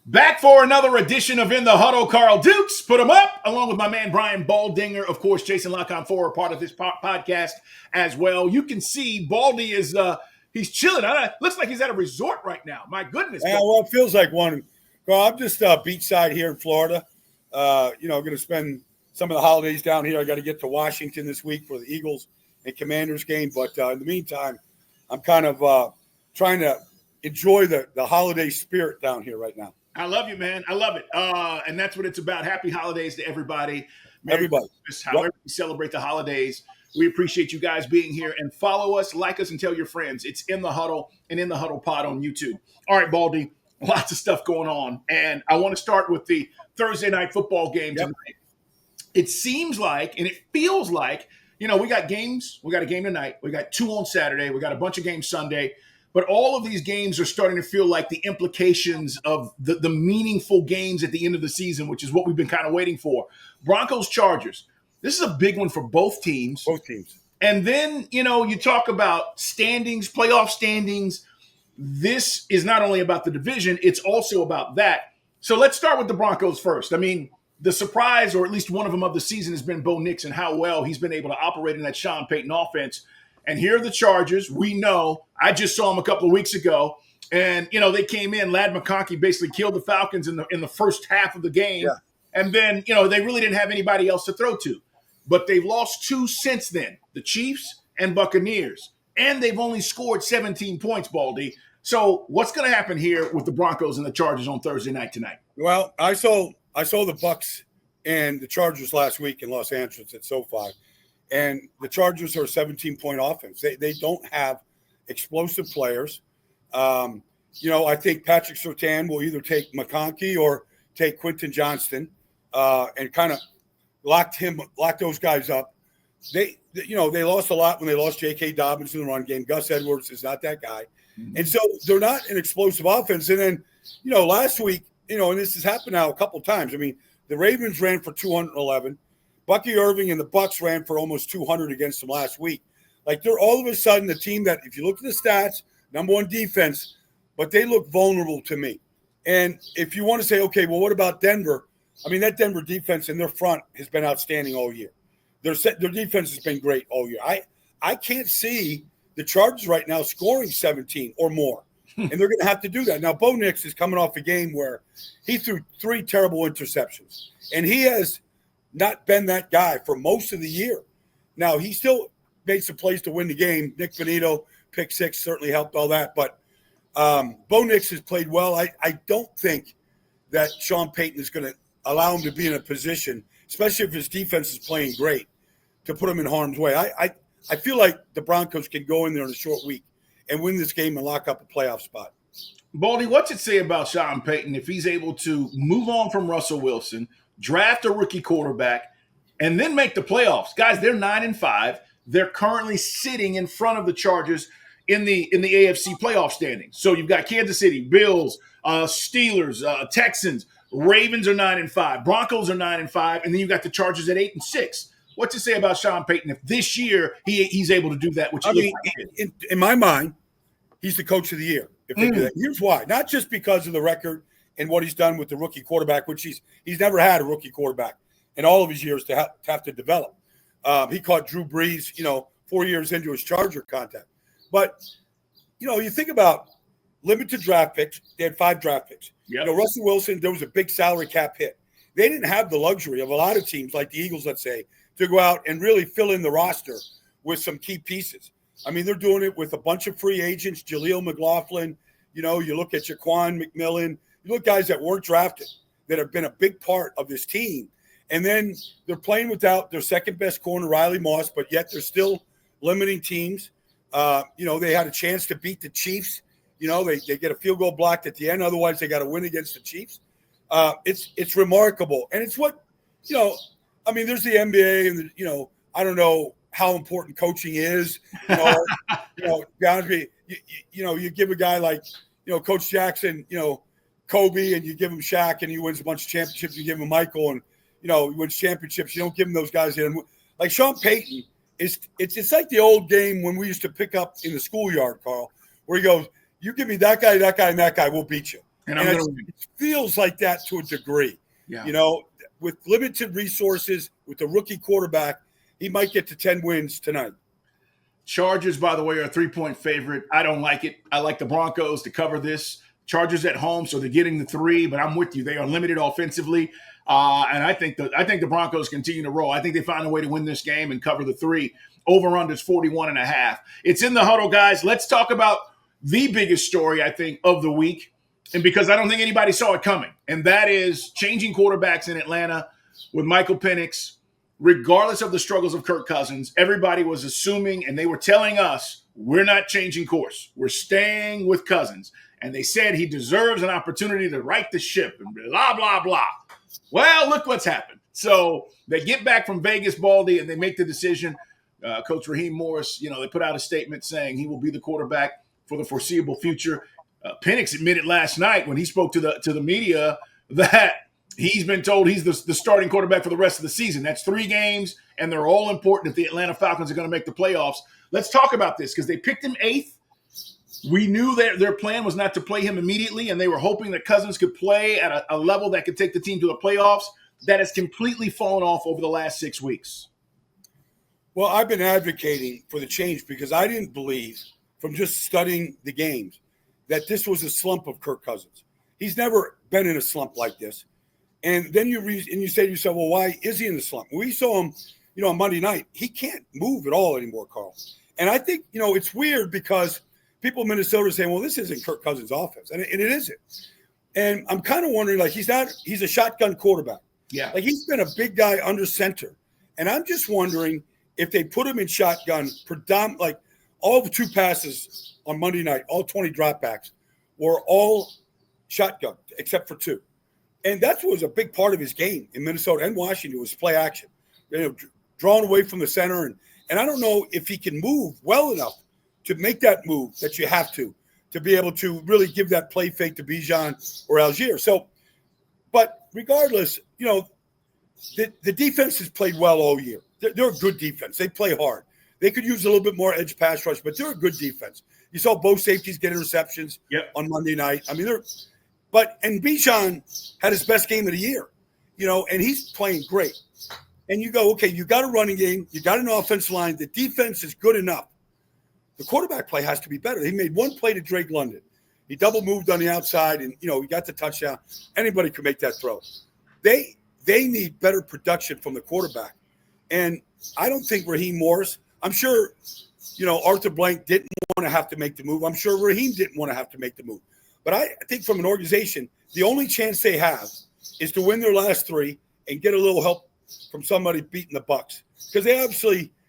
Back for another edition of In the Huddle. Carl Dukes, put him up, along with my man Brian Baldinger. Of course, Jason Lockon for a part of this podcast as well. You can see Baldy is he's chilling. Looks like he's at a resort right now. My goodness. Yeah, well, it feels like one. Well, I'm just beachside here in Florida. Going to spend some of the holidays down here. I got to get to Washington this week for the Eagles and Commanders game. But in the meantime, I'm kind of trying to enjoy the holiday spirit down here right now. I love you, man. I love it. And that's what it's about. Happy holidays to everybody. Everybody. However you celebrate the holidays. We appreciate you guys being here, and follow us, like us, and tell your friends. It's In the Huddle and In the Huddle Pod on YouTube. All right, Baldy, lots of stuff going on. And I want to start with the Thursday night football game tonight. It seems like, and it feels like, we got games. We got a game tonight. We got 2 on Saturday. We got a bunch of games Sunday. But all of these games are starting to feel like the implications of the meaningful games at the end of the season, which is what we've been kind of waiting for. Broncos-Chargers. This is a big one for both teams. Both teams. And then, you talk about standings, playoff standings. This is not only about the division, it's also about that. So let's start with the Broncos first. I mean, the surprise, or at least one of them of the season, has been Bo Nix and how well he's been able to operate in that Sean Payton offense. And here are the Chargers. We know. I just saw them a couple of weeks ago. And, they came in. Ladd McConkey basically killed the Falcons in the first half of the game. Yeah. And then, they really didn't have anybody else to throw to. But they've lost 2 since then, the Chiefs and Buccaneers. And they've only scored 17 points, Baldy. So what's going to happen here with the Broncos and the Chargers on Thursday night tonight? Well, I saw the Bucs and the Chargers last week in Los Angeles at SoFi. And the Chargers are a 17-point offense. They don't have explosive players. I think Patrick Surtain will either take McConkey or take Quentin Johnston and kind of lock those guys up. They lost a lot when they lost J.K. Dobbins in the run game. Gus Edwards is not that guy. Mm-hmm. And so they're not an explosive offense. And then, last week, and this has happened now a couple times. I mean, the Ravens ran for 211. Bucky Irving and the Bucs ran for almost 200 against them last week. Like, they're all of a sudden the team that, if you look at the stats, number one defense, but they look vulnerable to me. And if you want to say, okay, well, what about Denver? I mean, that Denver defense in their front has been outstanding all year. Their defense has been great all year. I can't see the Chargers right now scoring 17 or more, and they're going to have to do that. Now, Bo Nix is coming off a game where he threw 3 terrible interceptions, and he has not been that guy for most of the year. Now, he still made some plays to win the game. Nick Bonito, pick 6, certainly helped all that. But Bo Nix has played well. I don't think that Sean Payton is going to allow him to be in a position, especially if his defense is playing great, to put him in harm's way. I feel like the Broncos can go in there in a short week and win this game and lock up a playoff spot. Baldy, what's it say about Sean Payton if he's able to move on from Russell Wilson, draft a rookie quarterback, and then make the playoffs? Guys, they're 9-5. They're currently sitting in front of the Chargers in the AFC playoff standings. So you've got Kansas City, Bills, Steelers, Texans, Ravens are 9-5, Broncos are 9-5, and then you've got the Chargers at 8-6. What's it say about Sean Payton if this year he's able to do that? Which in my mind, he's the coach of the year if they do that. Here's why: not just because of the record and what he's done with the rookie quarterback, which he's never had a rookie quarterback in all of his years to have to develop. He caught Drew Brees, 4 years into his Charger contact. But, you think about limited draft picks. They had 5 draft picks. Yep. Russell Wilson, there was a big salary cap hit. They didn't have the luxury of a lot of teams like the Eagles, let's say, to go out and really fill in the roster with some key pieces. I mean, they're doing it with a bunch of free agents, Jaleel McLaughlin. You look at Jaquan McMillan. You look at guys that weren't drafted that have been a big part of this team. And then they're playing without their second-best corner, Riley Moss, but yet they're still limiting teams. They had a chance to beat the Chiefs. They get a field goal blocked at the end. Otherwise, they got to win against the Chiefs. It's remarkable. And it's what, there's the NBA and, I don't know how important coaching is. You give a guy like, Coach Jackson, Kobe, and you give him Shaq and he wins a bunch of championships. You give him Michael and, he wins championships. You don't give him those guys. Like Sean Payton, it's like the old game when we used to pick up in the schoolyard, Carl, where he goes, you give me that guy, and that guy, we'll beat you. And I'm going to win. It feels like that to a degree. Yeah. You know, with limited resources, with the rookie quarterback, he might get to 10 wins tonight. Chargers, by the way, are a 3-point favorite. I don't like it. I like the Broncos to cover this. Chargers at home, so they're getting the 3, but I'm with you. They are limited offensively, and I think the Broncos continue to roll. I think they find a way to win this game and cover the 3. Over-under is 41.5. It's in the huddle, guys. Let's talk about the biggest story, I think, of the week, and because I don't think anybody saw it coming, and that is changing quarterbacks in Atlanta with Michael Penix. Regardless of the struggles of Kirk Cousins, everybody was assuming, and they were telling us, we're not changing course. We're staying with Cousins. And they said he deserves an opportunity to right the ship and blah, blah, blah. Well, look what's happened. So they get back from Vegas, Baldy, and they make the decision. Coach Raheem Morris, they put out a statement saying he will be the quarterback for the foreseeable future. Penix admitted last night when he spoke to the media that he's been told he's the starting quarterback for the rest of the season. That's 3 games, and they're all important if the Atlanta Falcons are going to make the playoffs. Let's talk about this because they picked him 8th. We knew that their plan was not to play him immediately, and they were hoping that Cousins could play at a level that could take the team to the playoffs. That has completely fallen off over the last 6 weeks. Well, I've been advocating for the change because I didn't believe, from just studying the games, that this was a slump of Kirk Cousins. He's never been in a slump like this. And then you say to yourself, well, why is he in the slump? We saw him, on Monday night. He can't move at all anymore, Carl. And I think, it's weird because people in Minnesota are saying, well, this isn't Kirk Cousins' offense. And it isn't. And I'm kind of wondering, he's a shotgun quarterback. Yeah. He's been a big guy under center. And I'm just wondering if they put him in shotgun, all the 2 passes on Monday night, all 20 dropbacks were all shotgun except for 2. And that was a big part of his game in Minnesota and Washington was play action, drawn away from the center. And I don't know if he can move well enough to make that move that you have to be able to really give that play fake to Bijan or Algier. So, but regardless, the defense has played well all year. They're a good defense. They play hard. They could use a little bit more edge pass rush, but they're a good defense. You saw both safeties get interceptions on Monday night. I mean, and Bijan had his best game of the year, and he's playing great. And you go, okay, you got a running game, you got an offensive line, the defense is good enough. The quarterback play has to be better. He made one play to Drake London. He double moved on the outside, and he got the touchdown. Anybody can make that throw. They need better production from the quarterback, and I don't think Raheem Morris. I'm sure, Arthur Blank didn't want to have to make the move. I'm sure Raheem didn't want to have to make the move. But I think from an organization, the only chance they have is to win their last 3 and get a little help from somebody beating the Bucs. Because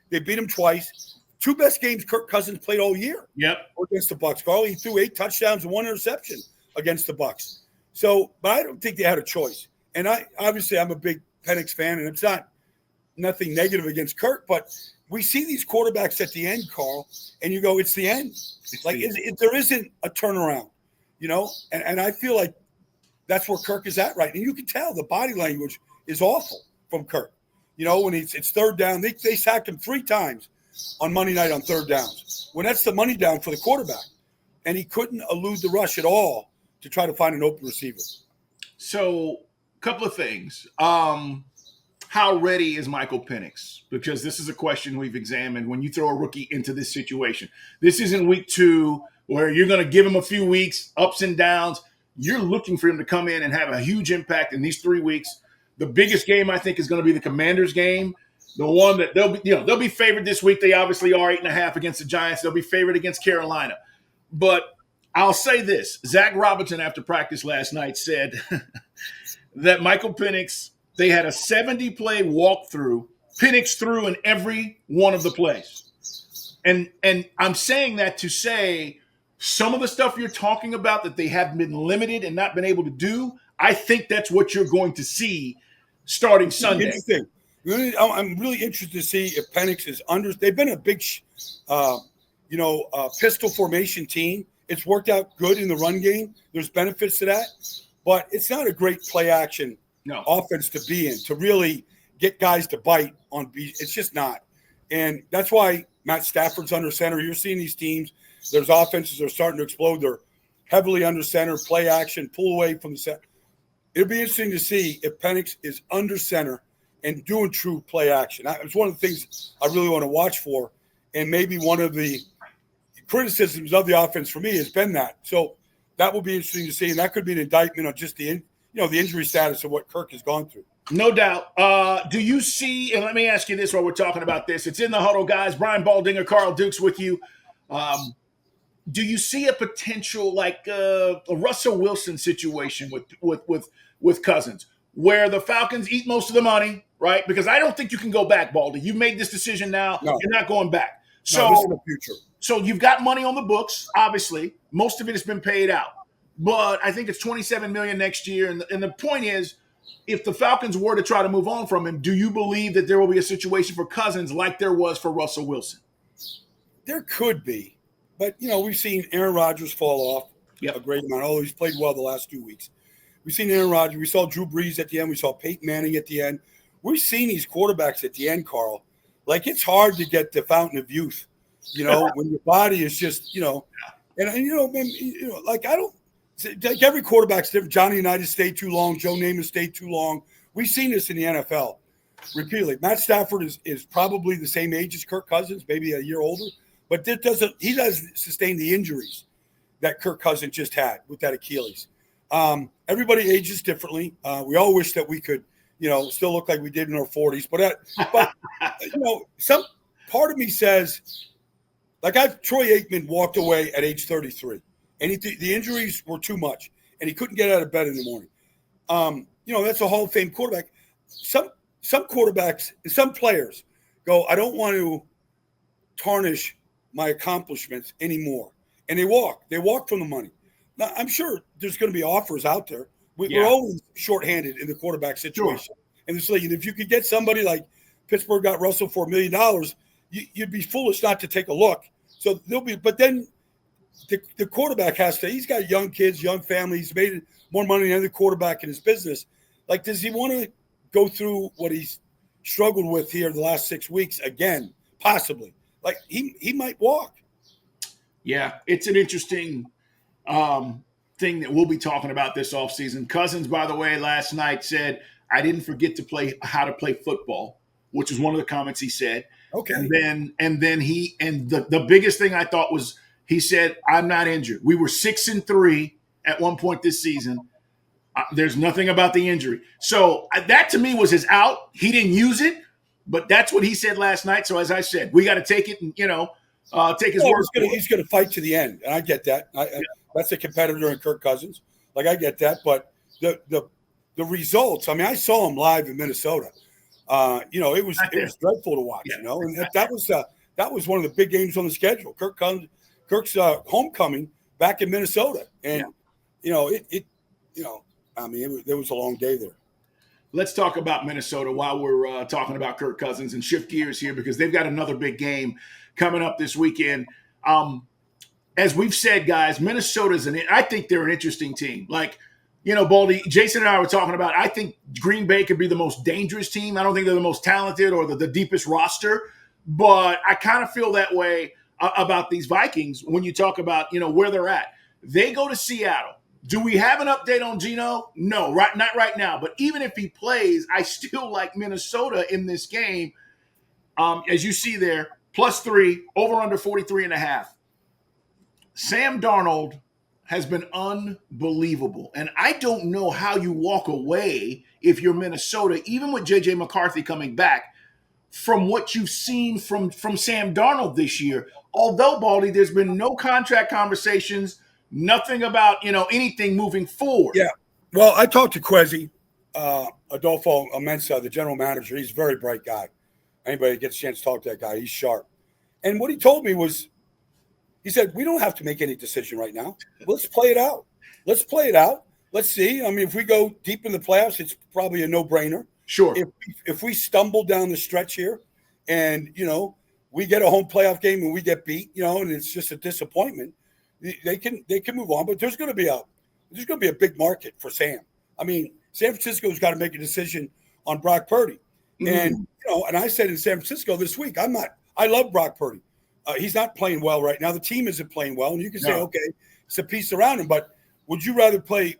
they beat them twice. 2 best games Kirk Cousins played all year. Yep. Against the Bucs. Carl, he threw 8 touchdowns and 1 interception against the Bucs. So, but I don't think they had a choice. And I'm a big Penix fan, and it's nothing negative against Kirk, but we see these quarterbacks at the end, Carl, and you go, it's the end. There isn't a turnaround. And I feel like that's where Kirk is at right. And you can tell the body language is awful from Kirk. When it's third down, they sacked him 3 times on Monday night on third downs. When that's the money down for the quarterback. And he couldn't elude the rush at all to try to find an open receiver. So, a couple of things. How ready is Michael Penix? Because this is a question we've examined when you throw a rookie into this situation. This isn't week 2 where you're going to give him a few weeks, ups and downs. You're looking for him to come in and have a huge impact in these 3 weeks. The biggest game, I think, is going to be the Commanders game. The one that they'll be favored this week. They obviously are 8.5 against the Giants. They'll be favored against Carolina. But I'll say this. Zach Robinson, after practice last night, said that Michael Penix, they had a 70-play walkthrough. Penix threw in every one of the plays. And I'm saying that to say some of the stuff you're talking about that they have been limited and not been able to do, I think that's what you're going to see starting Sunday. Interesting. I'm really interested to see if Penix is under. They've been a big, pistol formation team. It's worked out good in the run game. There's benefits to that, but it's not a great play action offense to be in to really get guys to bite on. It's just not, and that's why Matt Stafford's under center. You're seeing these teams. There's offenses that are starting to explode. They're heavily under center, play action, pull away from the center. It'll be interesting to see if Penix is under center and doing true play action. It's one of the things I really want to watch for, and maybe one of the criticisms of the offense for me has been that. So that will be interesting to see, and that could be an indictment on just the injury status of what Kirk has gone through. No doubt. Do you see, and let me ask you this while we're talking about this. It's in the huddle, guys. Brian Baldinger, Carl Dukes with you. Do you see a potential like a Russell Wilson situation with Cousins, where the Falcons eat most of the money, right? Because I don't think you can go back, Baldy. You've made this decision now. No. You're not going back. So this is the future. So you've got money on the books, obviously. Most of it has been paid out. But I think it's $27 million next year. And the point is, if the Falcons were to try to move on from him, do you believe that there will be a situation for Cousins like there was for Russell Wilson? There could be. But, we've seen Aaron Rodgers fall off a great amount, although he's played well the last 2 weeks. We've seen Aaron Rodgers. We saw Drew Brees at the end. We saw Peyton Manning at the end. We've seen these quarterbacks at the end, Carl. Like, it's hard to get the fountain of youth, when your body is just, like I don't – like every quarterback's different. Johnny Unitas stayed too long. Joe Namath stayed too long. We've seen this in the NFL repeatedly. Matt Stafford is probably the same age as Kirk Cousins, maybe a year older. But he doesn't sustain the injuries that Kirk Cousins just had with that Achilles. Everybody ages differently. We all wish that we could, still look like we did in our 40s. But some part of me says, like Troy Aikman walked away at age 33, and the injuries were too much, and he couldn't get out of bed in the morning. That's a Hall of Fame quarterback. Some quarterbacks and some players go, I don't want to tarnish my accomplishments anymore. And they walk from the money. Now, I'm sure there's going to be offers out there. We're always shorthanded in the quarterback situation in this league. And if you could get somebody like Pittsburgh got Russell for $1 million, you'd be foolish not to take a look. So but then the quarterback he's got young kids, young family. He's made more money than any other quarterback in his business. Like, does he want to go through what he's struggled with here the last 6 weeks again? Possibly. Like, he might walk. Yeah, it's an interesting thing that we'll be talking about this offseason. Cousins, by the way, last night said, I didn't forget how to play football, which is one of the comments he said. Okay. And then the biggest thing I thought was he said, I'm not injured. We were 6-3 at one point this season. There's nothing about the injury. So that to me was his out. He didn't use it. But that's what he said last night. So as I said, we got to take it and, take his word. He's going to fight to the end. And I get that. That's a competitor in Kirk Cousins. Like, I get that. But the results, I saw him live in Minnesota. It was dreadful to watch, and that was one of the big games on the schedule. Kirk's homecoming back in Minnesota. And, there was a long day there. Let's talk about Minnesota while we're talking about Kirk Cousins and shift gears here because they've got another big game coming up this weekend. As we've said, guys, Minnesota's I think they're an interesting team. Like, Baldy, Jason and I were talking about, I think Green Bay could be the most dangerous team. I don't think they're the most talented or the deepest roster, but I kind of feel that way about these Vikings when you talk about, where they're at. They go to Seattle. Do we have an update on Geno? No, not right now. But even if he plays, I still like Minnesota in this game. As you see there, +3, over under 43.5. Sam Darnold has been unbelievable. And I don't know how you walk away if you're Minnesota, even with J.J. McCarthy coming back, from what you've seen from Sam Darnold this year. Although, Baldy, there's been no contract conversations, nothing about, anything moving forward. Yeah. Well, I talked to Kwesi, Adolfo Amensa, the general manager. He's a very bright guy. Anybody that gets a chance to talk to that guy, he's sharp. And what he told me was, he said, we don't have to make any decision right now. Let's play it out. Let's see. If we go deep in the playoffs, it's probably a no-brainer. Sure. If we stumble down the stretch here and, we get a home playoff game and we get beat, and it's just a disappointment, they can move on. But there's going to be a big market for Sam. San Francisco's got to make a decision on Brock Purdy. Mm-hmm. And, and I said in San Francisco this week, I love Brock Purdy. He's not playing well right now. The team isn't playing well. And you can say, okay, it's a piece around him. But would you rather play?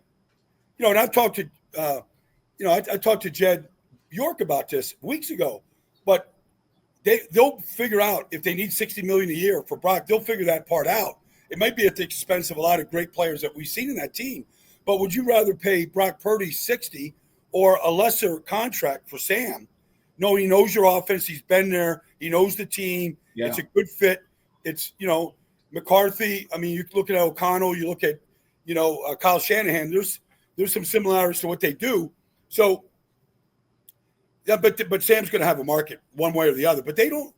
And I've talked to I talked to Jed York about this weeks ago, but they'll figure out if they need $60 million a year for Brock. They'll figure that part out. It might be at the expense of a lot of great players that we've seen in that team. But would you rather pay Brock Purdy 60 or a lesser contract for Sam? No, he knows your offense. He's been there. He knows the team. Yeah. It's a good fit. It's, McCarthy. I mean, you look at O'Connell. You look at, Kyle Shanahan. There's some similarities to what they do. So, yeah, but Sam's going to have a market one way or the other. But they don't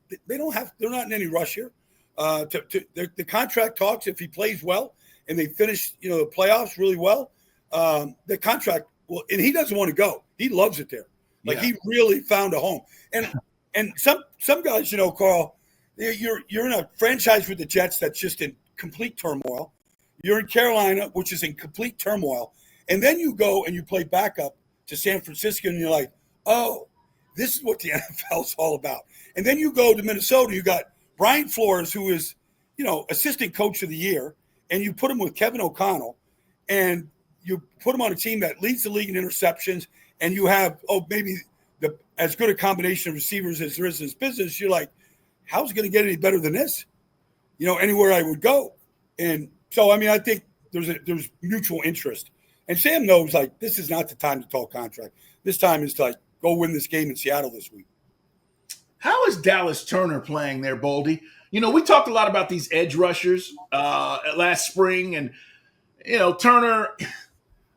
have. They're not in any rush here. The contract talks. If he plays well and they finish, the playoffs really well, the contract. Well, and he doesn't want to go. He loves it there. Like he really found a home. And some guys, Carl, you're in a franchise with the Jets that's just in complete turmoil. You're in Carolina, which is in complete turmoil, and then you go and you play backup to San Francisco, and you're like, oh, this is what the NFL is all about. And then you go to Minnesota. You got Brian Flores, who is, assistant coach of the year, and you put him with Kevin O'Connell, and you put him on a team that leads the league in interceptions, and you have, maybe as good a combination of receivers as there is in this business. You're like, how's it going to get any better than this? Anywhere I would go. And so, I think there's mutual interest. And Sam knows, like, this is not the time to talk contract. This time is to, like, go win this game in Seattle this week. How is Dallas Turner playing there, Baldy? We talked a lot about these edge rushers last spring, and, Turner –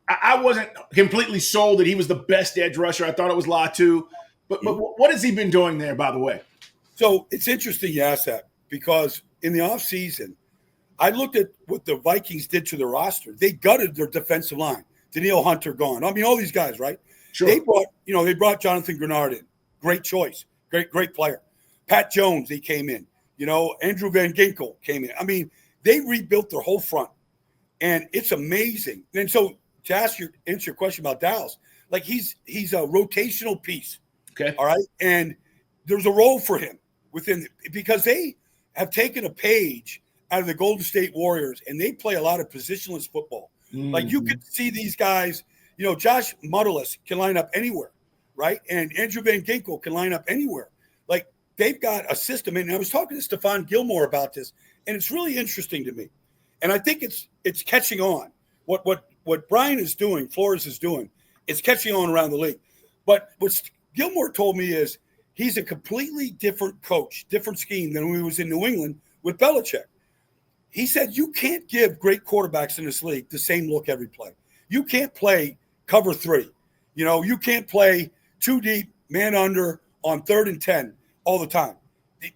I wasn't completely sold that he was the best edge rusher. I thought it was Latu. But what has he been doing there, by the way? So it's interesting you ask that, because in the offseason, I looked at what the Vikings did to their roster. They gutted their defensive line. Danielle Hunter gone. All these guys, right? Sure. They brought Jonathan Grenard in. Great choice. Great player. Pat Jones, he came in. Andrew Van Ginkel came in. They rebuilt their whole front. And it's amazing. And so to answer your question about Dallas, like he's a rotational piece. Okay. All right. And there's a role for him because they have taken a page out of the Golden State Warriors, and they play a lot of positionless football. Mm-hmm. Like you could see these guys, Josh Muddless can line up anywhere, right? And Andrew Van Ginkel can line up anywhere. Like they've got a system. And I was talking to Stephon Gilmore about this, and it's really interesting to me. And I think it's catching on. What Brian is doing, Flores is doing, it's catching on around the league. But what Gilmore told me is he's a completely different coach, different scheme than when he was in New England with Belichick. He said you can't give great quarterbacks in this league the same look every play. You can't play cover 3. You can't play 2 deep, man under on 3rd and 10 all the time.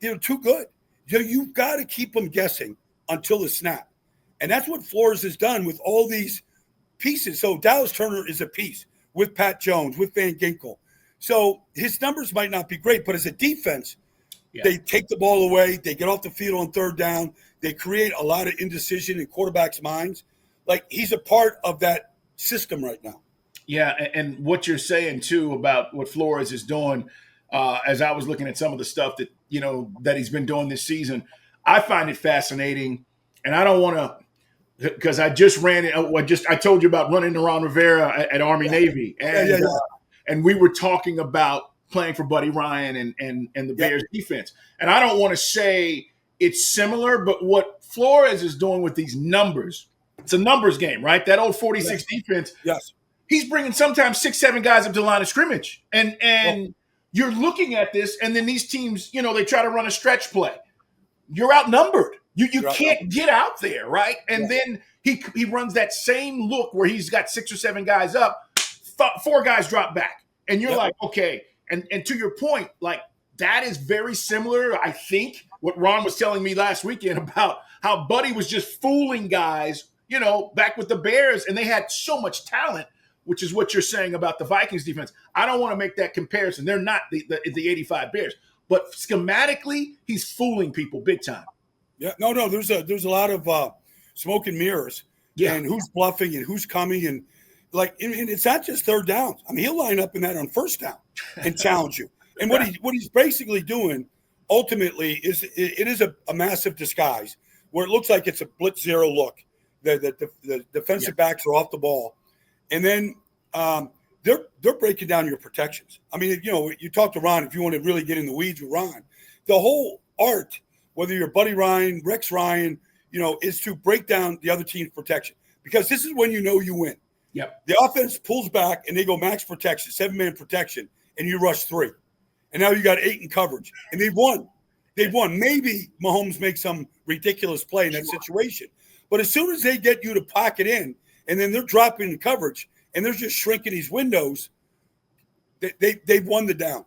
They're too good. You've got to keep them guessing until the snap. And that's what Flores has done with all these pieces. So Dallas Turner is a piece with Pat Jones, with Van Ginkel. So his numbers might not be great, but as a defense, they take the ball away. They get off the field on 3rd down. They create a lot of indecision in quarterbacks' minds. Like he's a part of that system right now. Yeah, and what you're saying, too, about what Flores is doing, as I was looking at some of the stuff that, that he's been doing this season, I find it fascinating. And I don't want to, because I just ran it. I told you about running to Ron Rivera at Army Navy. And, and we were talking about playing for Buddy Ryan and the Bears defense. And I don't want to say it's similar, but what Flores is doing with these numbers, it's a numbers game, right? That old 46 defense. Yes. He's bringing sometimes 6-7 guys up to the line of scrimmage. And you're looking at this, and then these teams, they try to run a stretch play. You're outnumbered. You can't get out there, right? And then he runs that same look where he's got 6 or 7 guys up, 4 guys drop back. And you're like, okay. And to your point, like that is very similar, I think, what Ron was telling me last weekend about how Buddy was just fooling guys, back with the Bears, and they had so much talent, which is what you're saying about the Vikings defense. I don't want to make that comparison. They're not the 85 Bears. But schematically, he's fooling people big time. Yeah, no. There's a lot of smoke and mirrors, and who's bluffing and who's coming, and and it's not just 3rd down. He'll line up in that on 1st down and challenge you. And what he's basically doing ultimately is a massive disguise where it looks like it's a blitz zero look The defensive backs are off the ball, and then they're breaking down your protections. I mean, you talk to Ron if you want to really get in the weeds with Ron. The whole art, whether you're Buddy Ryan, Rex Ryan, is to break down the other team's protection, because this is when you win. Yep. The offense pulls back and they go max protection, 7-man protection, and you rush 3. And now you got 8 in coverage. And they've won. Maybe Mahomes makes some ridiculous play in that situation. But as soon as they get you to pocket in, and then they're dropping the coverage, and they're just shrinking these windows, they've won the down.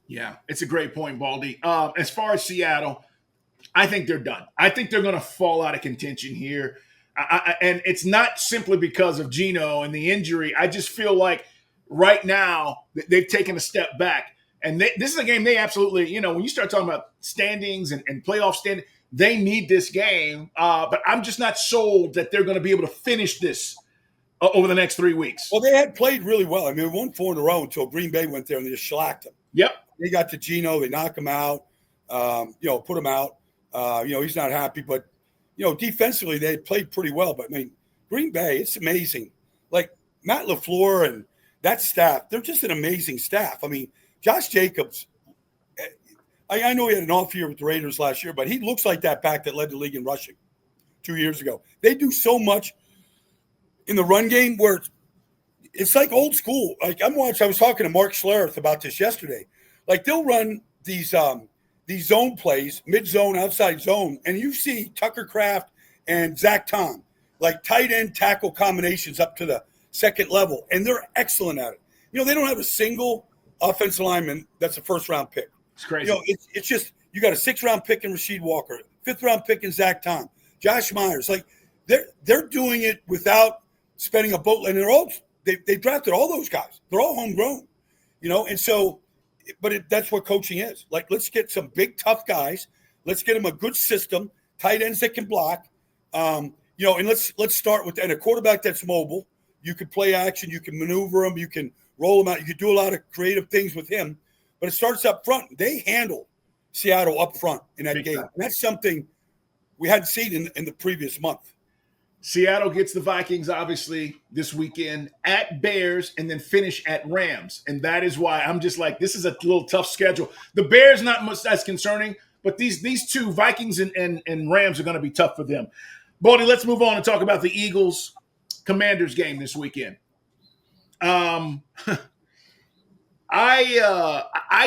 Yeah, it's a great point, Baldy. As far as Seattle, I think they're done. I think they're going to fall out of contention here. And it's not simply because of Geno and the injury. I just feel like right now they've taken a step back. And this is a game they absolutely, when you start talking about standings and playoff standing, they need this game. But I'm just not sold that they're going to be able to finish this over the next 3 weeks. Well, they had played really well. I mean, they won 4 in a row until Green Bay went there and they just shellacked them. Yep. They got to Geno. They knock him out, put him out. He's not happy. But, defensively, they played pretty well. But, I mean, Green Bay, it's amazing. Like, Matt LaFleur and that staff, they're just an amazing staff. I mean, Josh Jacobs, I know he had an off year with the Raiders last year, but he looks like that back that led the league in rushing 2 years ago. They do so much in the run game where it's like old school. Like I was talking to Mark Schlereth about this yesterday. Like they'll run these zone plays, mid-zone, outside zone, and you see Tucker Kraft and Zach Tom, like tight end tackle combinations up to the second level, and they're excellent at it. They don't have a single offensive lineman that's a first-round pick. It's crazy. It's just you got a 6th-round pick in Rasheed Walker, 5th-round pick in Zach Tom, Josh Myers. Like they're doing it without spending a boatload. And they drafted all those guys. They're all homegrown, and so. But that's what coaching is. Like, let's get some big, tough guys. Let's get them a good system, tight ends that can block. And let's start with a quarterback that's mobile. You can play action. You can maneuver him. You can roll him out. You can do a lot of creative things with him. But it starts up front. They handle Seattle up front in that game. And that's something we hadn't seen in the previous month. Seattle gets the Vikings, obviously, this weekend at Bears and then finish at Rams. And that is why I'm just like, this is a little tough schedule. The Bears, not much as concerning, but these two, Vikings and Rams, are going to be tough for them. Baldy, let's move on and talk about the Eagles-Commanders game this weekend. I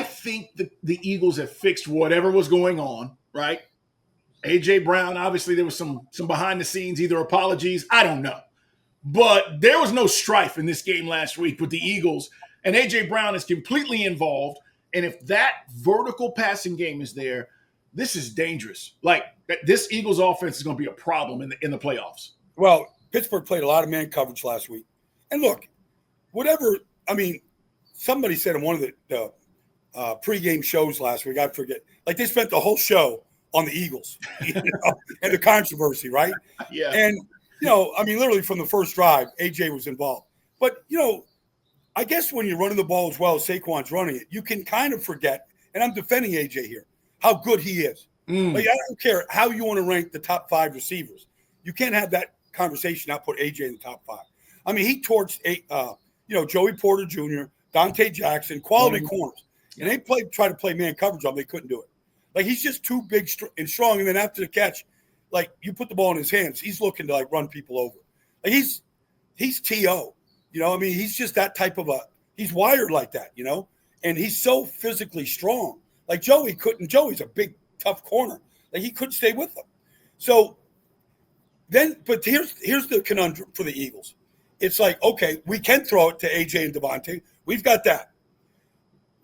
think the Eagles have fixed whatever was going on, right? A.J. Brown, obviously there was some behind the scenes, either apologies, I don't know. But there was no strife in this game last week with the Eagles, and A.J. Brown is completely involved. And if that vertical passing game is there, this is dangerous. Like, this Eagles offense is going to be a problem in the playoffs. Well, Pittsburgh played a lot of man coverage last week. And look, somebody said in one of the pregame shows last week, I forget, like they spent the whole show on the Eagles and the controversy, right? Yeah. And, literally from the first drive, AJ was involved. But, I guess when you're running the ball as well as Saquon's running it, you can kind of forget, and I'm defending AJ here, how good he is. Like, I don't care how you want to rank the top 5 receivers. You can't have that conversation, not put AJ in the top 5. I mean, he torched, Joey Porter Jr., Dante Jackson, quality corners. And they tried to play man coverage on them. They couldn't do it. Like, he's just too big and strong. And then after the catch, like, you put the ball in his hands, he's looking to, like, run people over. Like, he's T.O., he's just that type of he's wired like that, and he's so physically strong. Like, Joey's a big, tough corner. Like, he couldn't stay with them. So then, but here's the conundrum for the Eagles. It's like, okay, we can throw it to A.J. and Devontae. We've got that.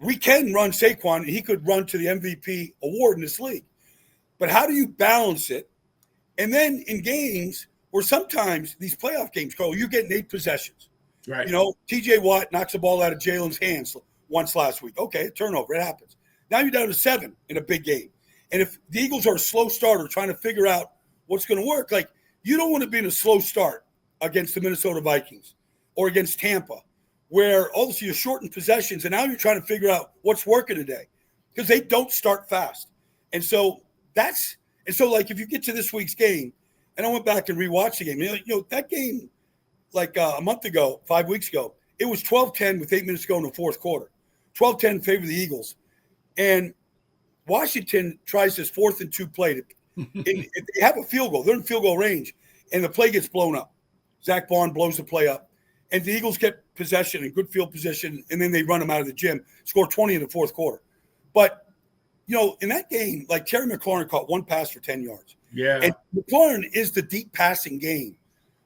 We can run Saquon, and he could run to the MVP award in this league. But how do you balance it? And then in games where sometimes these playoff games go, you get 8 possessions. Right. T.J. Watt knocks the ball out of Jalen's hands once last week. Okay, a turnover. It happens. Now you're down to 7 in a big game. And if the Eagles are a slow starter trying to figure out what's going to work, like, you don't want to be in a slow start against the Minnesota Vikings or against Tampa, where obviously you're shortened possessions, and now you're trying to figure out what's working today because they don't start fast. And so like, if you get to this week's game, And I went back and rewatched the game. That game, like a month ago, 5 weeks ago, it was 12-10 with 8 minutes to go in the fourth quarter. 12-10 in favor of the Eagles. And Washington tries this 4th and 2 play. If they have a field goal, they're in field goal range, and the play gets blown up. Zach Bond blows the play up. And the Eagles get possession and good field position, and then they run them out of the gym, score 20 in the fourth quarter. But, in that game, like Terry McLaurin caught one pass for 10 yards. Yeah. And McLaurin is the deep passing game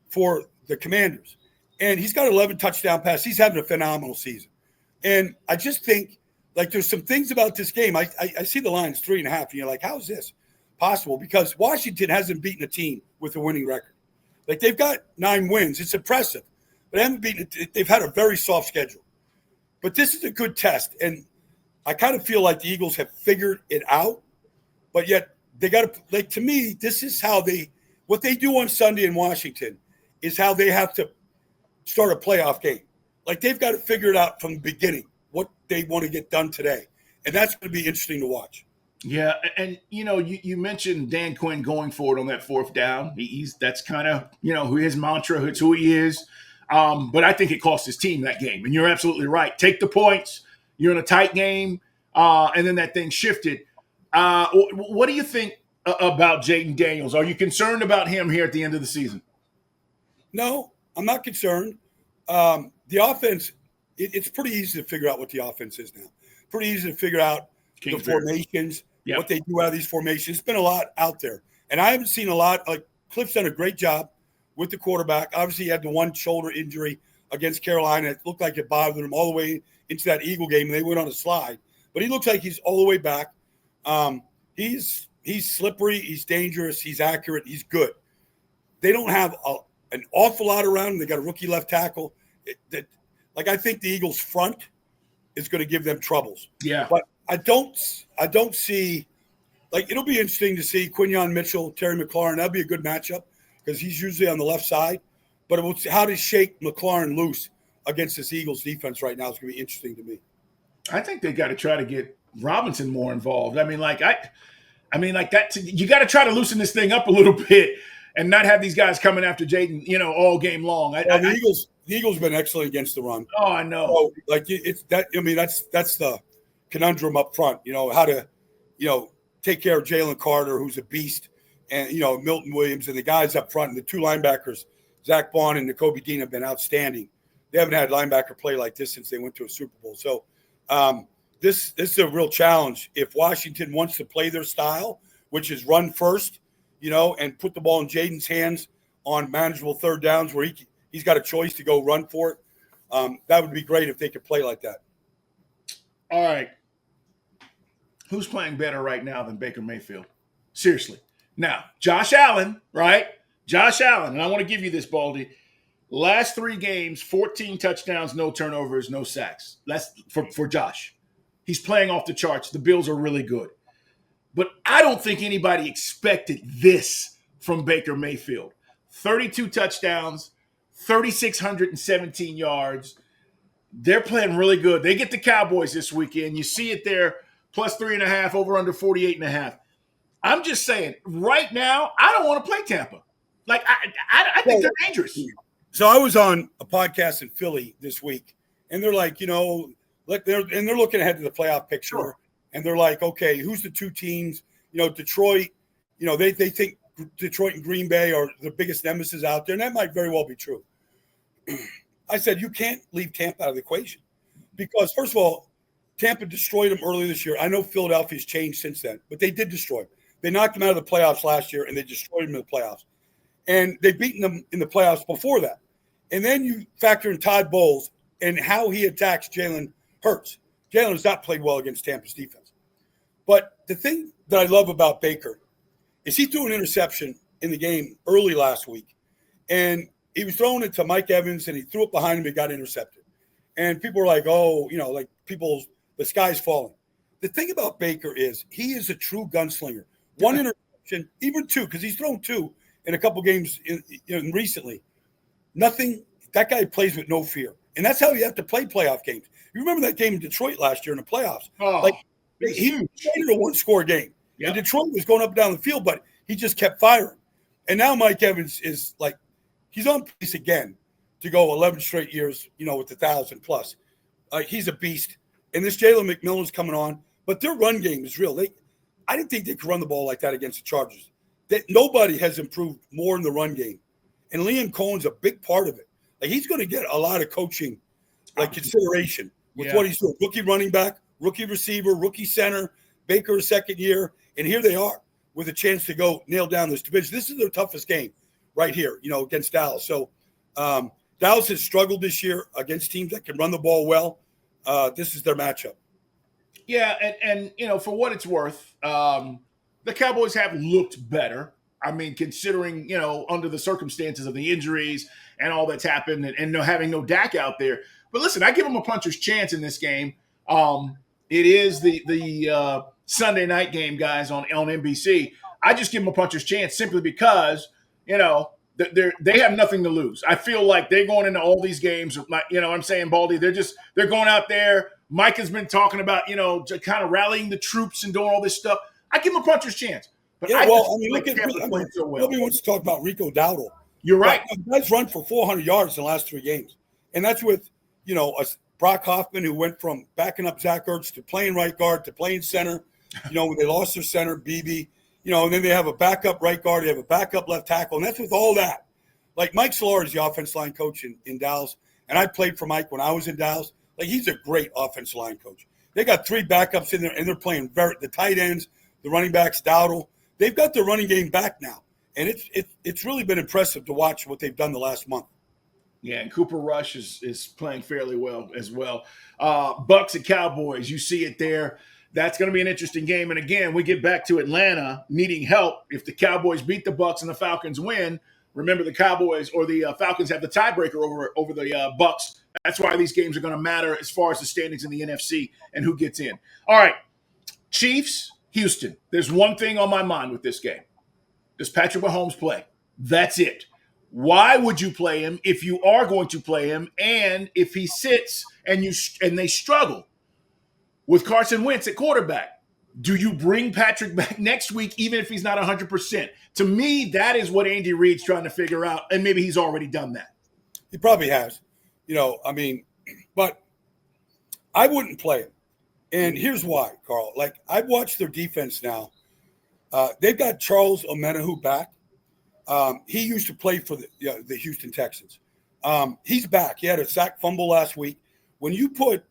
for the Commanders. And he's got 11 touchdown passes. He's having a phenomenal season. And I just think, like, there's some things about this game. I see the line is 3.5, and you're like, how is this possible? Because Washington hasn't beaten a team with a winning record. Like, they've got 9 wins. It's impressive. But they haven't beaten it. They've had a very soft schedule. But this is a good test. And I kind of feel like the Eagles have figured it out. But yet they got to, like, to me, this is how what they do on Sunday in Washington is how they have to start a playoff game. Like, they've got to figure it out from the beginning, what they want to get done today. And that's going to be interesting to watch. Yeah, and you mentioned Dan Quinn going for it on that 4th down. That's kind of his mantra. It's who he is. But I think it cost his team that game. And you're absolutely right. Take the points. You're in a tight game, and then that thing shifted. What do you think about Jaden Daniels? Are you concerned about him here at the end of the season? No, I'm not concerned. The offense, it's pretty easy to figure out what the offense is now. Pretty easy to figure out the formations, what they do out of these formations. It's been a lot out there. And I haven't seen a lot. Like, Cliff's done a great job with the quarterback. Obviously, he had the one shoulder injury against Carolina. It looked like it bothered him all the way into that Eagle game, and they went on a slide. But he looks like he's all the way back. He's slippery. He's dangerous. He's accurate. He's good. They don't have an awful lot around him. They got a rookie left tackle. I think the Eagles' front is going to give them troubles. Yeah. But I don't see – like, it'll be interesting to see Quinyon Mitchell, Terry McLaurin. That'll be a good matchup because he's usually on the left side. But how to shake McLaurin loose against this Eagles defense right now is going to be interesting to me. I think they got to try to get Robinson more involved. I mean, that. You got to try to loosen this thing up a little bit and not have these guys coming after Jaden, all game long. The Eagles been excellent against the run. Oh, I know. So, it's that. I mean, that's the conundrum up front. How to, take care of Jalen Carter, who's a beast, and Milton Williams and the guys up front and the 2 linebackers, Zach Bond and Nakobe Dean, have been outstanding. They haven't had linebacker play like this since they went to a Super Bowl. So this is a real challenge. If Washington wants to play their style, which is run first, and put the ball in Jaden's hands on manageable 3rd downs where he's got a choice to go run for it, that would be great if they could play like that. All right. Who's playing better right now than Baker Mayfield? Seriously. Now, Josh Allen, right? Josh Allen, and I want to give you this, Baldy. Last 3 games, 14 touchdowns, no turnovers, no sacks. That's for Josh. He's playing off the charts. The Bills are really good. But I don't think anybody expected this from Baker Mayfield. 32 touchdowns, 3,617 yards. They're playing really good. They get the Cowboys this weekend. You see it there, plus 3.5, over under 48.5. I'm just saying, right now, I don't want to play Tampa. Like, I think they're dangerous. So I was on a podcast in Philly this week, and they're like, they're looking ahead to the playoff picture, Sure. And they're like, okay, who's the 2 teams? Detroit. They think Detroit and Green Bay are the biggest nemesis out there, and that might very well be true. I said, you can't leave Tampa out of the equation because, first of all, Tampa destroyed them earlier this year. I know Philadelphia's changed since then, but they did destroy them. They knocked them out of the playoffs last year, and they destroyed them in the playoffs. And they've beaten them in the playoffs before that. And then you factor in Todd Bowles and how he attacks Jalen Hurts. Jalen has not played well against Tampa's defense. But the thing that I love about Baker is he threw an interception in the game early last week. And he was throwing it to Mike Evans, and he threw it behind him and got intercepted. And people were like, the sky's falling. The thing about Baker is he is a true gunslinger. One interception, even 2, because he's thrown 2 in a couple games recently. Nothing. That guy plays with no fear. And that's how you have to play playoff games. You remember that game in Detroit last year in the playoffs? Oh, he played a 1-score game. Yep. And Detroit was going up and down the field, but he just kept firing. And now Mike Evans is like, he's on pace again to go 11 straight years, with 1,000 plus. He's a beast. And this Jalen McMillan's coming on, but their run game is real. I didn't think they could run the ball like that against the Chargers. Nobody has improved more in the run game. And Liam Cohen's a big part of it. Like, he's going to get a lot of coaching, consideration with what he's doing. Rookie running back, rookie receiver, rookie center, Baker second year. And here they are with a chance to go nail down this division. This is their toughest game right here, against Dallas. So Dallas has struggled this year against teams that can run the ball well. This is their matchup. Yeah, and for what it's worth, the Cowboys have looked better. I mean, considering, under the circumstances of the injuries and all that's happened and having no Dak out there. But listen, I give them a puncher's chance in this game. It is the Sunday night game, guys, on NBC. I just give them a puncher's chance simply because, they have nothing to lose. I feel like they're going into all these games. I'm saying, Baldy, they're going out there. Mike has been talking about, kind of rallying the troops and doing all this stuff. I give him a puncher's chance. But nobody wants to talk about Rico Dowdle. You're right. Guys run for 400 yards in the last 3 games. And that's with, Brock Hoffman, who went from backing up Zach Ertz to playing right guard to playing center. When they lost their center, BB, and then they have a backup right guard. They have a backup left tackle. And that's with all that. Like, Mike Solari is the offensive line coach in Dallas. And I played for Mike when I was in Dallas. Like, he's a great offensive line coach. They got 3 backups in there, and they're playing the tight ends, the running backs, Dowdle. They've got their running game back now. And it's really been impressive to watch what they've done the last month. Yeah, and Cooper Rush is playing fairly well as well. Bucks and Cowboys, you see it there. That's going to be an interesting game. And again, we get back to Atlanta needing help. If the Cowboys beat the Bucks and the Falcons win, remember the Cowboys or the Falcons have the tiebreaker over the Bucks. That's why these games are going to matter as far as the standings in the NFC and who gets in. All right, Chiefs, Houston. There's one thing on my mind with this game. Does Patrick Mahomes play? That's it. Why would you play him if you are going to play him, and if he sits and they struggle with Carson Wentz at quarterback? Do you bring Patrick back next week even if he's not 100%? To me, that is what Andy Reid's trying to figure out, and maybe he's already done that. He probably has. But I wouldn't play him. And here's why, Carl. Like, I've watched their defense now. They've got Charles Omenihu back. He used to play for the Houston Texans. He's back. He had a sack fumble last week. When you put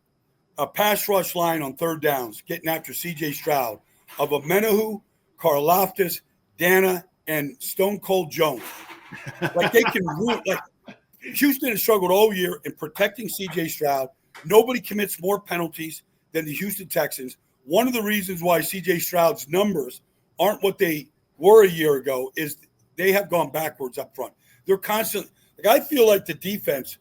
a pass rush line on third downs, getting after C.J. Stroud, of Omenihu, Karlaftis, Dana, and Stone Cold Jones, like, they can root. Like, Houston has struggled all year in protecting C.J. Stroud. Nobody commits more penalties than the Houston Texans. One of the reasons why C.J. Stroud's numbers aren't what they were a year ago is they have gone backwards up front. They're constantly – like, I feel like the defense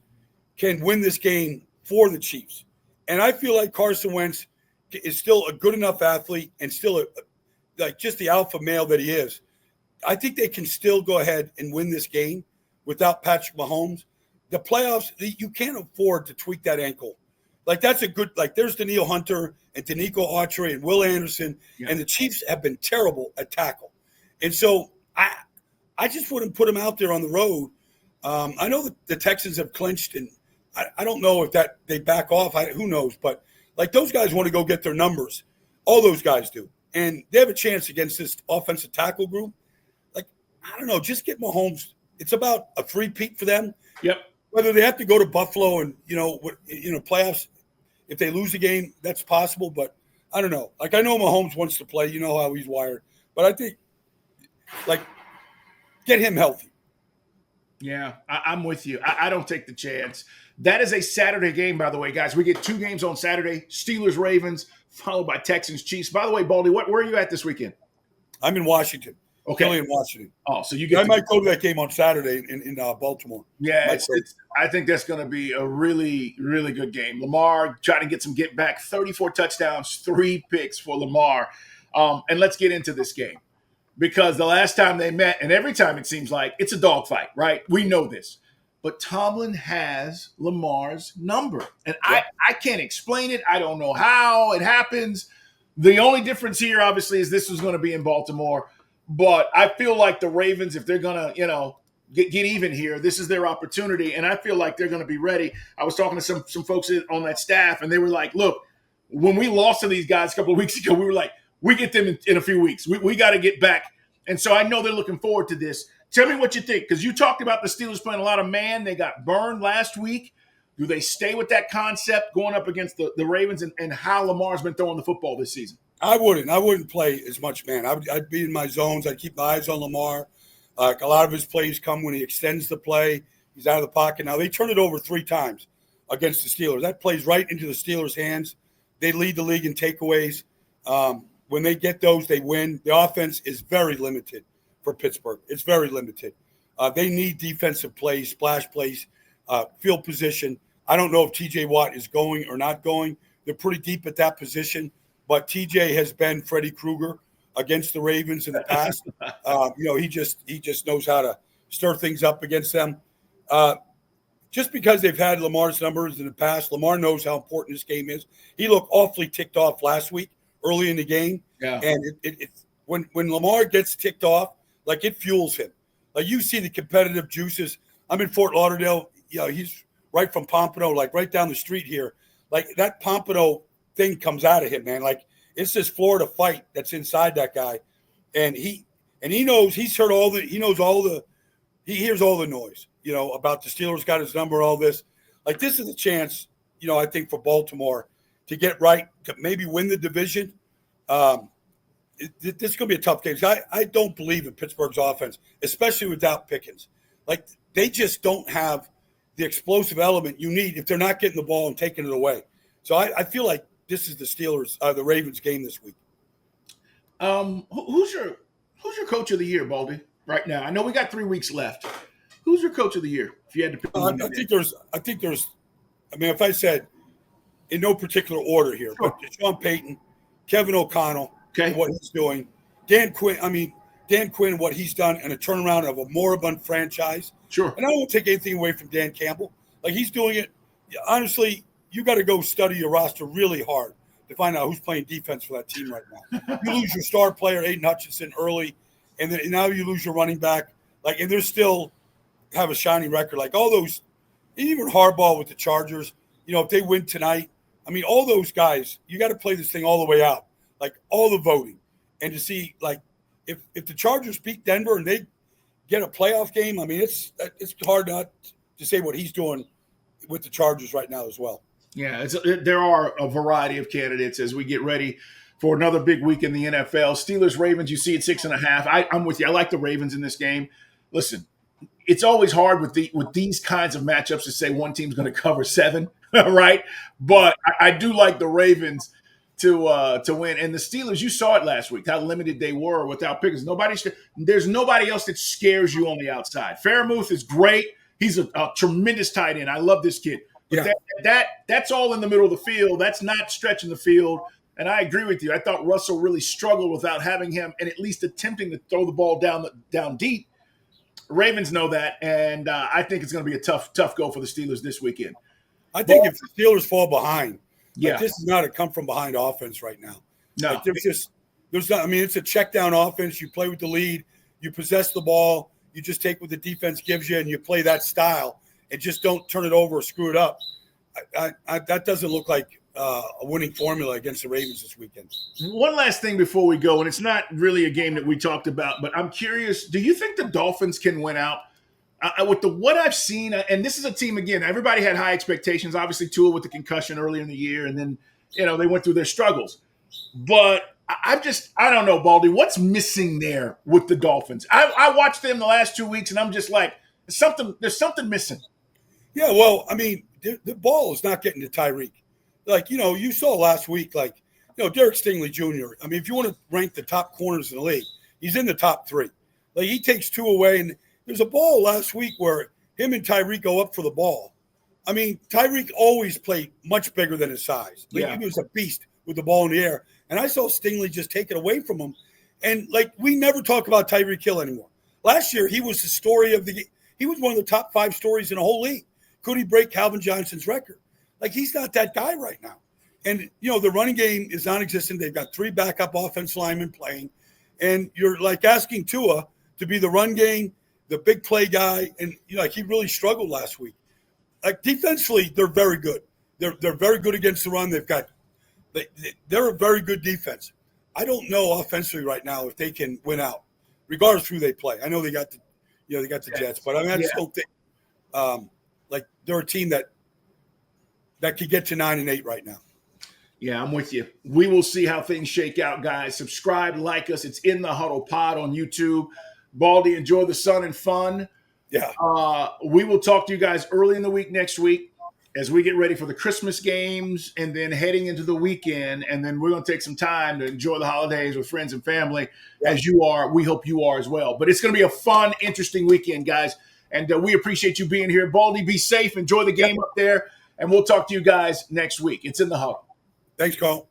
can win this game for the Chiefs. And I feel like Carson Wentz is still a good enough athlete and still just the alpha male that he is. I think they can still go ahead and win this game without Patrick Mahomes. The playoffs, you can't afford to tweak that ankle. Like, that's a good – like, there's Daniil Hunter and Danico Autry and Will Anderson, and the Chiefs have been terrible at tackle. And so I just wouldn't put them out there on the road. I know that the Texans have clinched, and I don't know if that they back off. Who knows? But, like, those guys want to go get their numbers. All those guys do. And they have a chance against this offensive tackle group. Like, I don't know. Just get Mahomes. It's about a three-peat for them. Yep. Whether they have to go to Buffalo and, playoffs, if they lose the game, that's possible. But I don't know. Like, I know Mahomes wants to play. You know how he's wired. But I think, like, get him healthy. Yeah, I'm with you. I don't take the chance. That is a Saturday game, by the way, guys. We get 2 games on Saturday, Steelers-Ravens, followed by Texans-Chiefs. By the way, Baldy, where are you at this weekend? I'm in Washington. Okay. Only in Washington. Oh, so you get. I might go to that game on Saturday in Baltimore. Yeah, I think that's going to be a really, really good game. Lamar trying to get some get back, 34 touchdowns, 3 picks for Lamar. And let's get into this game because the last time they met, and every time it seems like it's a dogfight, right? We know this. But Tomlin has Lamar's number. And I can't explain it. I don't know how it happens. The only difference here, obviously, is this was going to be in Baltimore. But I feel like the Ravens, if they're gonna, get even here, this is their opportunity, and I feel like they're gonna be ready. I was talking to some folks on that staff, and they were like, "Look, when we lost to these guys a couple of weeks ago, we were like, we get them in a few weeks. We got to get back." And so I know they're looking forward to this. Tell me what you think, because you talked about the Steelers playing a lot of man. They got burned last week. Do they stay with that concept going up against the Ravens, and how Lamar's been throwing the football this season? I wouldn't play as much man. I'd be in my zones. I'd keep my eyes on Lamar. A lot of his plays come when he extends the play. He's out of the pocket. Now, they turned it over 3 times against the Steelers. That plays right into the Steelers' hands. They lead the league in takeaways. When they get those, they win. The offense is very limited for Pittsburgh. It's very limited. They need defensive plays, splash plays, field position. I don't know if T.J. Watt is going or not going. They're pretty deep at that position. But T.J. has been Freddy Krueger against the Ravens in the past. He just knows how to stir things up against them. Just because they've had Lamar's numbers in the past, Lamar knows how important this game is. He looked awfully ticked off last week early in the game. Yeah. And when Lamar gets ticked off, like, it fuels him. Like, you see the competitive juices. I'm in Fort Lauderdale. He's right from Pompano, like right down the street here. Like, that Pompano thing comes out of him, man. Like, it's this Florida fight that's inside that guy. And he knows he hears all the noise, about the Steelers got his number, all this. Like, this is a chance, I think, for Baltimore to get right, to maybe win the division. This is going to be a tough game. I don't believe in Pittsburgh's offense, especially without Pickens. Like, they just don't have the explosive element you need if they're not getting the ball and taking it away. So I feel like this is the Ravens game this week. Who's your coach of the year, Baldy, right now? I know we got 3 weeks left. Who's your coach of the year? If you had to pick one, I think there's. If I said in no particular order here, sure. But Sean Payton, Kevin O'Connell, okay, what he's doing, Dan Quinn, what he's done, and a turnaround of a moribund franchise. Sure. And I don't take anything away from Dan Campbell. Like, he's doing it. Honestly, you got to go study your roster really hard to find out who's playing defense for that team right now. You lose your star player, Aiden Hutchinson, early, and then now you lose your running back. Like, and they're still have a shiny record. Like, all those, even Harbaugh with the Chargers, if they win tonight, all those guys, you got to play this thing all the way out. Like, all the voting. And to see, like, if the Chargers beat Denver and they get a playoff game, it's hard not to say what he's doing with the Chargers right now as well. Yeah, there are a variety of candidates as we get ready for another big week in the NFL. Steelers, Ravens, you see it 6.5. I'm with you. I like the Ravens in this game. Listen, it's always hard with these kinds of matchups to say one team's going to cover 7, right? But I do like the Ravens to win. And the Steelers, you saw it last week, how limited they were without Pickens. There's nobody else that scares you on the outside. Fairmouth is great. He's a tremendous tight end. I love this kid. But that's all in the middle of the field. That's not stretching the field. And I agree with you. I thought Russell really struggled without having him and at least attempting to throw the ball down deep. Ravens know that, and I think it's going to be a tough go for the Steelers this weekend. I think if the Steelers fall behind, this is not a come-from-behind offense right now. No. Like, there's not. It's a check-down offense. You play with the lead. You possess the ball. You just take what the defense gives you, and you play that style. And just don't turn it over or screw it up. That doesn't look like a winning formula against the Ravens this weekend. One last thing before we go, and it's not really a game that we talked about, but I'm curious, do you think the Dolphins can win out? With what I've seen, and this is a team, again, everybody had high expectations, obviously Tua with the concussion earlier in the year, and then, they went through their struggles. But I don't know, Baldy, what's missing there with the Dolphins? I watched them the last 2 weeks, and I'm just like, there's something missing. Yeah, well, the ball is not getting to Tyreek. Like, you saw last week, like, Derek Stingley Jr. If you want to rank the top corners in the league, he's in the top 3. Like, he takes 2 away, and there's a ball last week where him and Tyreek go up for the ball. Tyreek always played much bigger than his size. Like, he was a beast with the ball in the air. And I saw Stingley just take it away from him. And, like, we never talk about Tyreek Hill anymore. Last year, he was the story of the game. He was one of the top 5 stories in the whole league. Could he break Calvin Johnson's record? Like, he's not that guy right now. And, the running game is non-existent. They've got 3 backup offensive linemen playing. and you're like asking Tua to be the run game, the big play guy, and like he really struggled last week. Like defensively, they're very good. They're very good against the run. They're a very good defense. I don't know offensively right now if they can win out, regardless of who they play. I know they got the Jets, but I just don't think like they're a team that could get to 9-8 right now. Yeah, I'm with you. We will see how things shake out, guys. Subscribe, like us. It's In the Huddle Pod on YouTube. Baldy, enjoy the sun and fun. Yeah. We will talk to you guys early in the week next week as we get ready for the Christmas games and then heading into the weekend. And then we're going to take some time to enjoy the holidays with friends and family as you are. We hope you are as well. But it's going to be a fun, interesting weekend, guys. And we appreciate you being here. Baldy, be safe. Enjoy the game up there. And we'll talk to you guys next week. It's In the Huddle. Thanks, Carl.